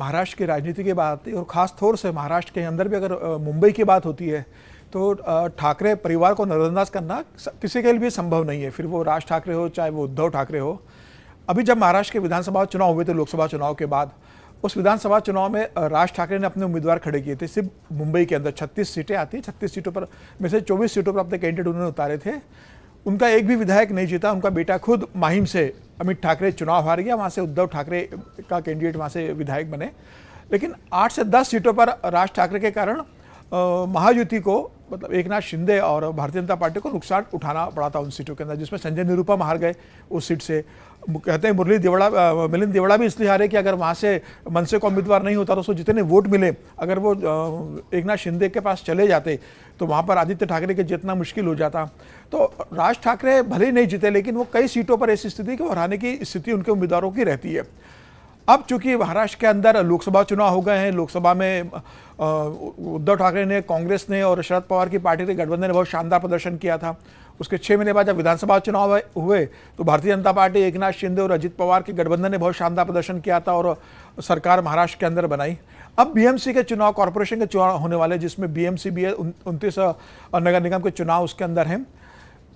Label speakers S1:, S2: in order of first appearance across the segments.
S1: महाराष्ट्र की राजनीति की बात आती है और ख़ास तौर से महाराष्ट्र के अंदर भी अगर मुंबई की बात होती है तो ठाकरे परिवार को नज़रअंदाज करना किसी के लिए भी संभव नहीं है, फिर वो राज ठाकरे हो चाहे वो उद्धव ठाकरे हो। अभी जब महाराष्ट्र के विधानसभा चुनाव हुए थे, लोकसभा चुनाव के बाद, उस विधानसभा चुनाव में राज ठाकरे ने अपने उम्मीदवार खड़े किए थे। सिर्फ मुंबई के अंदर 36 सीटें आती, 36 सीटों पर में से 24 सीटों पर अपने कैंडिडेट उन्होंने उतारे थे। उनका एक भी विधायक नहीं जीता। उनका बेटा खुद माहिम से अमित ठाकरे चुनाव हार गया, वहाँ से उद्धव ठाकरे का कैंडिडेट वहाँ से विधायक बने। लेकिन 8 से 10 सीटों पर राज ठाकरे के कारण महायुति को, मतलब एक नाथ शिंदे और भारतीय जनता पार्टी को नुकसान उठाना पड़ा था उन सीटों के अंदर, जिसमें संजय निरुपम हार गए उस सीट से। कहते हैं मिलिंद देवड़ा भी इसलिए हारे कि अगर वहाँ से मनसे का उम्मीदवार नहीं होता तो उसको जितने वोट मिले, अगर वो एक नाथ शिंदे के पास चले जाते तो वहाँ पर आदित्य ठाकरे के जीतना मुश्किल हो जाता। तो राज ठाकरे भले ही नहीं जीते, लेकिन वो कई सीटों पर ऐसी स्थिति कि वो हराने की स्थिति उनके उम्मीदवारों की रहती है। अब चूंकि महाराष्ट्र के अंदर लोकसभा चुनाव हो गए हैं, लोकसभा में उद्धव ठाकरे ने, कांग्रेस ने और शरद पवार की पार्टी के गठबंधन ने बहुत शानदार प्रदर्शन किया था। उसके 6 महीने बाद जब विधानसभा चुनाव हुए तो भारतीय जनता पार्टी, एक नाथ शिंदे और अजित पवार के गठबंधन ने बहुत शानदार प्रदर्शन किया था और सरकार महाराष्ट्र के अंदर बनाई। अब बीएमसी के चुनाव, कॉरपोरेशन के चुनाव होने वाले, जिसमें बीएमसी भी है, 29 नगर निगम के चुनाव उसके अंदर हैं।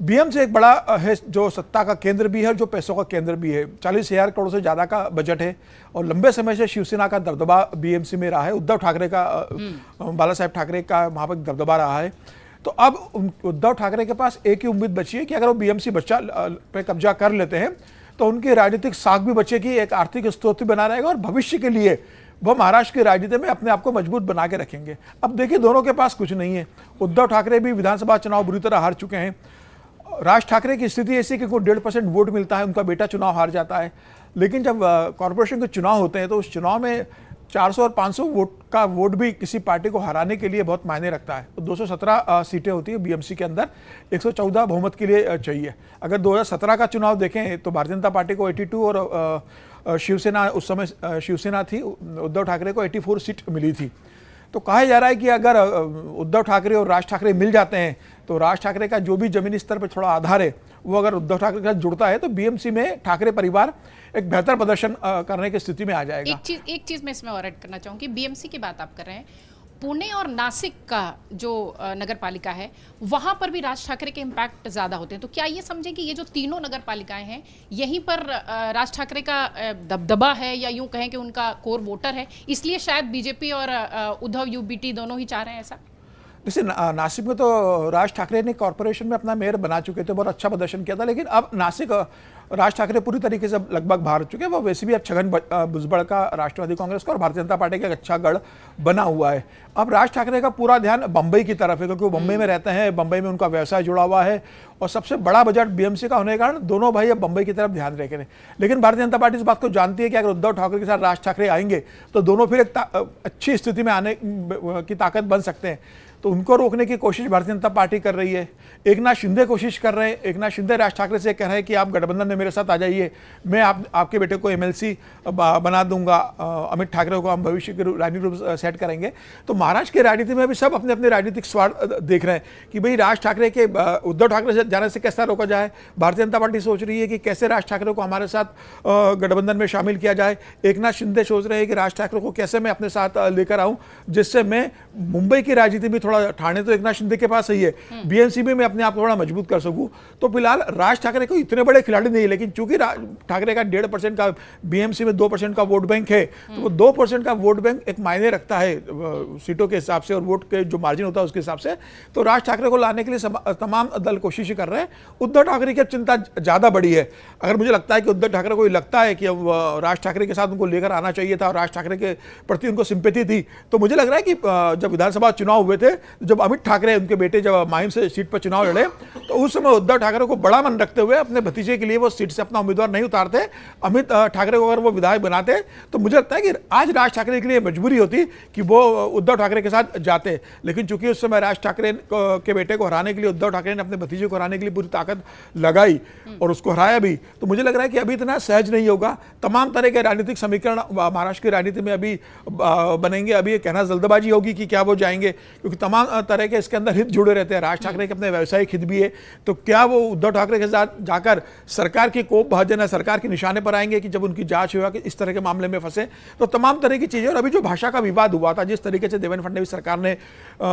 S1: बीएमसी एक बड़ा है जो सत्ता का केंद्र भी है और जो पैसों का केंद्र भी है। 40,000 करोड़ से ज़्यादा का बजट है और लंबे समय से शिवसेना का दबदबा बीएमसी में रहा है। उद्धव ठाकरे का, बाला साहेब ठाकरे का वहाँ पर दबदबा रहा है। तो अब उद्धव ठाकरे के पास एक ही उम्मीद बची है कि अगर वो बीएमसी पे कब्जा कर लेते हैं तो उनकी राजनीतिक साख भी बचेगी, एक आर्थिक स्रोत भी बना रहेगा और भविष्य के लिए वो महाराष्ट्र की राजनीति में अपने आप को मजबूत बना के रखेंगे। अब देखिए, दोनों के पास कुछ नहीं है। उद्धव ठाकरे भी विधानसभा चुनाव बुरी तरह हार चुके हैं। राज ठाकरे की स्थिति ऐसी कि उनको 1.5% वोट मिलता है, उनका बेटा चुनाव हार जाता है। लेकिन जब कॉरपोरेशन के चुनाव होते हैं तो उस चुनाव में 400 और 500 वोट का वोट भी किसी पार्टी को हराने के लिए बहुत मायने रखता है। तो 217 सीटें होती है बीएमसी के अंदर, 114 बहुमत के लिए चाहिए। अगर 2017 का चुनाव देखें तो भारतीय जनता पार्टी को 82 और शिवसेना, उस समय शिवसेना थी, उद्धव ठाकरे को 84 सीट मिली थी। तो कहा जा रहा है कि अगर उद्धव ठाकरे और राज ठाकरे मिल जाते हैं तो राज ठाकरे का जो भी जमीनी स्तर पर थोड़ा आधार है वो अगर उद्धव ठाकरे के साथ जुड़ता है तो बीएमसी में ठाकरे परिवार एक बेहतर प्रदर्शन करने की स्थिति में आ जाएगा।
S2: एक चीज मैं इसमें और ऐड करना चाहूंगी। बीएमसी की बात आप कर रहे हैं, पुणे और नासिक का जो नगर पालिका है वहां पर भी राज ठाकरे के इम्पैक्ट ज्यादा होते हैं। तो क्या ये समझे कि ये जो तीनों नगर पालिकाएं हैं यहीं पर राज ठाकरे का दबदबा है, या यूं कहें कि उनका कोर वोटर है, इसलिए शायद बीजेपी और उद्धव यूबीटी दोनों ही चाह रहे हैं ऐसा?
S1: जैसे नासिक में तो राज ठाकरे ने कॉर्पोरेशन में अपना मेयर बना चुके थे, बहुत अच्छा प्रदर्शन किया था। लेकिन अब नासिक राज ठाकरे पूरी तरीके से लगभग बाहर चुके हैं। वो वैसे भी अब छगन भुजबल का राष्ट्रवादी कांग्रेस का और भारतीय जनता पार्टी का एक अच्छा गढ़ बना हुआ है। अब राज ठाकरे का पूरा ध्यान बंबई की तरफ है, क्योंकि वो बंबई में रहते हैं, बंबई में उनका व्यवसाय जुड़ा हुआ है और सबसे बड़ा बजट बीएमसी का होने के कारण दोनों भाई अब बंबई की तरफ ध्यान रखे हैं। लेकिन भारतीय जनता पार्टी इस बात को जानती है कि अगर उद्धव ठाकरे के साथ राज ठाकरे आएंगे तो दोनों फिर एक अच्छी स्थिति में आने की ताकत बन सकते हैं। तो उनको रोकने की कोशिश भारतीय जनता पार्टी कर रही है। एक नाथ शिंदे कोशिश कर रहे हैं, एक नाथ शिंदे राज ठाकरे से कह रहे हैं कि आप गठबंधन में मेरे साथ आ जाइए, मैं आपके बेटे को एमएलसी बना दूंगा, अमित ठाकरे को हम भविष्य के राजनीतिक रूप सेट करेंगे। तो महाराष्ट्र की राजनीति में भी सब अपने अपने राजनीतिक स्वार्थ देख रहे हैं कि भाई राज ठाकरे के, उद्धव ठाकरे से जाने से कैसा रोका जाए। भारतीय जनता पार्टी सोच रही है कि कैसे राज ठाकरे को हमारे साथ गठबंधन में शामिल किया जाए। एक नाथ शिंदे सोच रहे हैं कि राज ठाकरे को कैसे मैं अपने साथ लेकर आऊं जिससे मैं मुंबई की राजनीति में, थोड़ा ठाणे तो एक नाथ शिंदे के पास ही है, बीएमसी में मैं अपने आप को थोड़ा मजबूत कर सकूं। तो फिलहाल राज ठाकरे को इतने बड़े खिलाड़ी नहीं है, लेकिन चूंकि ठाकरे का 1.5% का, बीएमसी में 2% का वोट बैंक है, तो वो 2% का वोट बैंक एक मायने रखता है सीटों के हिसाब से और वोट के जो मार्जिन होता है उसके हिसाब से। तो राज ठाकरे को लाने के लिए तमाम दल कोशिश कर रहे हैं। उद्धव ठाकरे की चिंता ज्यादा बड़ी है। अगर मुझे लगता है कि उद्धव ठाकरे को लगता है कि राज ठाकरे के साथ उनको लेकर आना चाहिए था और राज ठाकरे के प्रति उनको सिंपैथी थी, तो मुझे लग रहा है कि जब विधानसभा चुनाव हुए थे, जब अमित ठाकरे, उनके बेटे, जब माहिम से सीट पर चुनाव लड़े, तो उस समय उद्धव ठाकरे को बड़ा मन रखते हुए अपने भतीजे के लिए वो सीट से अपना उम्मीदवार नहीं उतारते। अमित ठाकरे को अगर वो विधायक बनाते तो मुझे लगता है कि आज राज ठाकरे के लिए मजबूरी होती कि वो उद्धव ठाकरे के साथ जाते। लेकिन चूंकि उस समय राज ठाकरे के बेटे को हराने के लिए उद्धव ठाकरे ने अपने भतीजे को हराने के लिए पूरी ताकत लगाई और उसको हराया भी, तो मुझे लग रहा है कि अभी इतना सहज नहीं होगा। तमाम तरह के राजनीतिक समीकरण महाराष्ट्र की राजनीति में अभी बनेंगे। अभी ये कहना जल्दबाजी होगी कि क्या वो जाएंगे, क्योंकि तमाम तमाम तरह के इसके अंदर हित जुड़े रहते हैं। राज ठाकरे के अपने व्यावसायिक हित भी है, तो क्या वो उद्धव ठाकरे के साथ जाकर सरकार की कोप भाजन है, सरकार के निशाने पर आएंगे कि जब उनकी जांच हुआ कि इस तरह के मामले में फंसे? तो तमाम तरह की चीजें। और अभी जो भाषा का विवाद हुआ था, जिस तरीके से देवेंद्र फडणवीस सरकार ने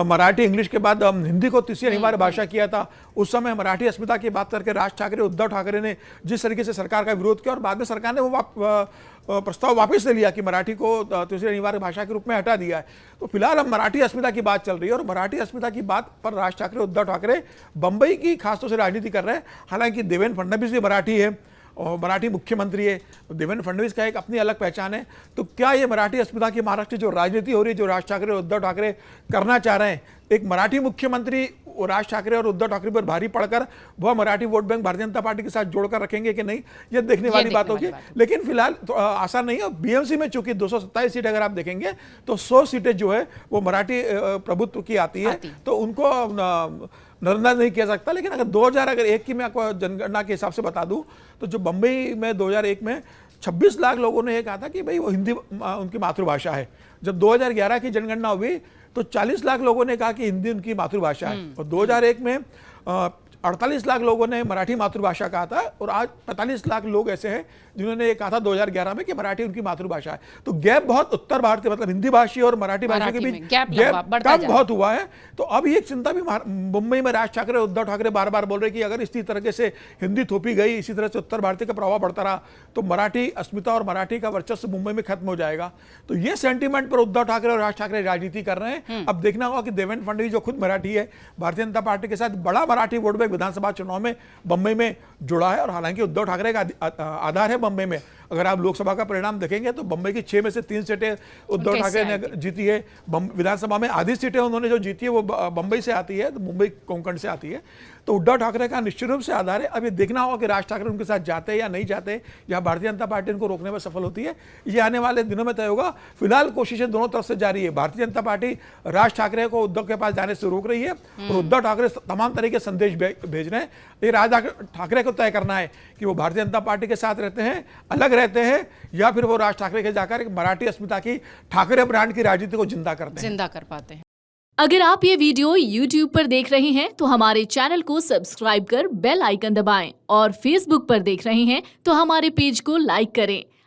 S1: मराठी इंग्लिश के बाद हिंदी को तीसरी अनिवार्य भाषा किया था, उस समय मराठी अस्मिता की बात करके राज ठाकरे, उद्धव ठाकरे ने जिस तरीके से सरकार का विरोध किया, और बाद में सरकार ने वो प्रस्ताव वापस ले लिया कि मराठी को तीसरी अनिवार्य भाषा के रूप में हटा दिया है। तो फिलहाल हम मराठी अस्मिता की बात चल रही है, और मराठी अस्मिता की बात पर राज ठाकरे, उद्धव ठाकरे बंबई की खासतौर से राजनीति कर रहे हैं। हालांकि देवेंद्र फडणवीस भी मराठी है और मराठी मुख्यमंत्री है, तो देवेंद्र फडणवीस का एक अपनी अलग पहचान है। तो क्या ये मराठी अस्मिता की महाराष्ट्र जो राजनीति हो रही है, जो राज ठाकरे और उद्धव ठाकरे करना चाह रहे हैं, एक मराठी मुख्यमंत्री राज ठाकरे और उद्धव ठाकरे पर भारी पड़कर वह Marathi vote bank Bharatiya Janata party के साथ जोड़कर रखेंगे कि नहीं, ये देखने वाली बात होगी। लेकिन फिलहाल तो आसान नहीं है। बीएमसी में चूंकि 227 सीट अगर आप देखेंगे तो 100 सीटें जो है वो मराठी प्रभुत्व की आती है, तो उनको नजरअंदाज नहीं किया सकता। लेकिन अगर 2001 की मैं आपको जनगणना के हिसाब से बता दूं, तो जो बंबई में 2001 में 26 लाख लोगों ने ये कहा था कि भाई वो हिंदी उनकी मातृभाषा है। जब 2011 की जनगणना हुई तो 40 लाख लोगों ने कहा कि हिंदी उनकी मातृभाषा है, और 2001 में 48 लाख लोगों ने मराठी मातृभाषा कहा था, और आज 45 लाख लोग ऐसे हैं जिन्होंने ये कहा था 2011 में कि मराठी उनकी मातृभाषा है। तो गैप बहुत उत्तर भारतीय मतलब हिंदी भाषी और मराठी भाषा के बीच गैप कम बहुत हुआ है। तो अब ये चिंता भी मुंबई में राज ठाकरे उद्धव ठाकरे बार बार बोल रहे कि अगर इसी तरीके से हिंदी थोपी गई, इसी तरह से उत्तर भारतीय का प्रभाव बढ़ता रहा, तो मराठी अस्मिता और मराठी का वर्चस्व मुंबई में खत्म हो जाएगा। तो ये सेंटीमेंट पर उद्धव ठाकरे और राज ठाकरे राजनीति कर रहे हैं। अब देखना होगा कि देवेंद्र फडणवीस जो खुद मराठी है, भारतीय जनता पार्टी के साथ बड़ा मराठी वोट बैंक विधानसभा चुनाव में बंबई में जुड़ा है। और हालांकि उद्धव ठाकरे का आधार है बंबई में। अगर आप लोकसभा का परिणाम देखेंगे तो बंबई की 6 में से 3 सीटें उद्धव ठाकरे ने जीती है। विधानसभा में आधी सीटें उन्होंने जो जीती है वो बंबई से आती है, तो मुंबई कोंकण से आती है। तो उद्धव ठाकरे का निश्चित रूप से आधार है। अब ये देखना होगा कि राज ठाकरे उनके साथ जाते हैं या नहीं जाते, या भारतीय जनता पार्टी उनको रोकने में सफल होती है, ये आने वाले दिनों में तय होगा। फिलहाल कोशिशें दोनों तरफ से जारी है। भारतीय जनता पार्टी राज ठाकरे को उद्धव के पास जाने से रोक रही है, और उद्धव ठाकरे तमाम तरह के संदेश भेज रहे हैं। ये राज ठाकरे को तय करना है कि वो भारतीय जनता पार्टी के साथ रहते हैं, अलग रहते हैं, या फिर वो राज ठाकरे के जाकर एक मराठी अस्मिता की ठाकरे ब्रांड की राजनीति को जिंदा कर पाते हैं।
S3: अगर आप ये वीडियो YouTube पर देख रहे हैं तो हमारे चैनल को सब्सक्राइब कर बेल आइकन दबाएं, और Facebook पर देख रहे हैं तो हमारे पेज को लाइक करें।